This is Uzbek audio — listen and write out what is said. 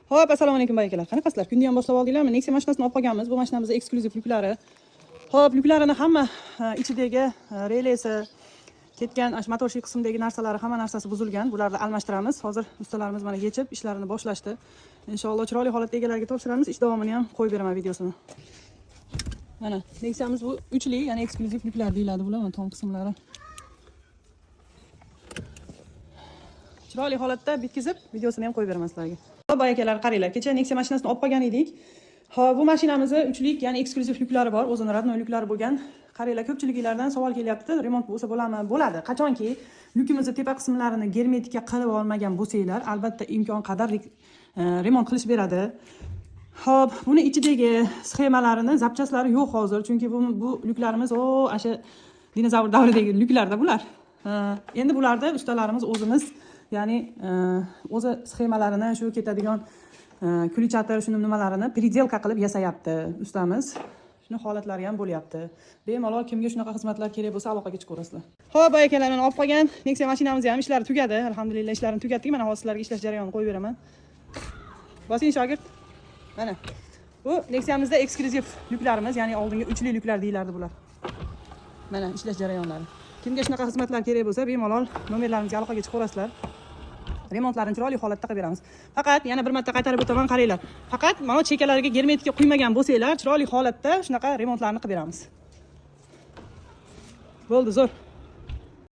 Xo'p, assalomu alaykum bayakalar. Qanaqasizlar? Kunni ham boshlab oldinglarmi? Nexia mashinasini olib qolganmiz. Bu mashinamiz eksklyuziv lyuklari. Xo'p, lyuklarini hamma ichidagi relesi ketgan, motorshik qismidagi narsalari, hamma narsasi buzilgan. Bularni almashtiramiz. Hozir ustalarimiz mana yechib, ishlarini boshlashdi. Inshaalloh chiroyli holatda egalariga topshiramiz. Ish davomini ham qo'yib beraman videosini. Mana Nexia'miz bu uchli, ya'ni eksklyuziv lyuklar deyiladi bular, mana tom qismlari. Chiroyli holatda bitkizib, videosini ham qo'yib beraman sizlarga. Xo'p, bayakalar, qaranglar. Kecha Nexia mashinasini olib qolgan edik. Xo'p, bu mashinamizda uchlik, ya'ni eksklyuziv lyuklari bor, o'zini radnoy lyuklari bo'lgan. Qaranglar, ko'pchiliklardan savol kelyapti, remont bo'lsa bo'ladimi? Bo'ladi. Qachonki lyukimizni tepa qismlarini germetikka qilib olmagan bo'lsanglar, albatta imkon qadar remont qilib beradi. Xo'p, buni ichidagi sxemalarini, zapchaslari yo'q hozir, chunki bu lyuklarimiz o'sha dinozavr davridagi lyuklarda bular. Endi bularda ustalarimiz o'zimiz, ya'ni o'zi sxemalarini, shu ketadigan kulichatir, shuni nimalarini predelka qilib yasayapti ustamiz. Shuni holatlari ham bo'lyapti. Bemalol kimga shunaqa xizmatlar kerak bo'lsa, aloqaga chiqaverasizlar. Xo'p, bayakalar, men olib qolgan Nexia mashinamiz ham ishlari tugadi. Alhamdulillah, ishlarini tugatdik. Mana hozir sizlarga ishlash jarayonini qo'yib beraman. Bosing shogird. Mana bu Nexia'mizda eksklyuziv lyuklarimiz, ya'ni oldingi uchli lyuklar deyilardi bular. Mana ishlash jarayonlari. Kimga shunaqa xizmatlar kerak bo'lsa, bemalol nomerlarimizga aloqaga chiqaverasizlar. Remontlarini chiroyli holatda qilib beramiz. Faqat yana bir marta qaytarib o'taman, qaranglar. Faqat mana chekalariga germetikka quymagan bo'lsanglar, chiroyli holatda shunaqa remontlarni qilib beramiz. Bo'ldi, zo'r.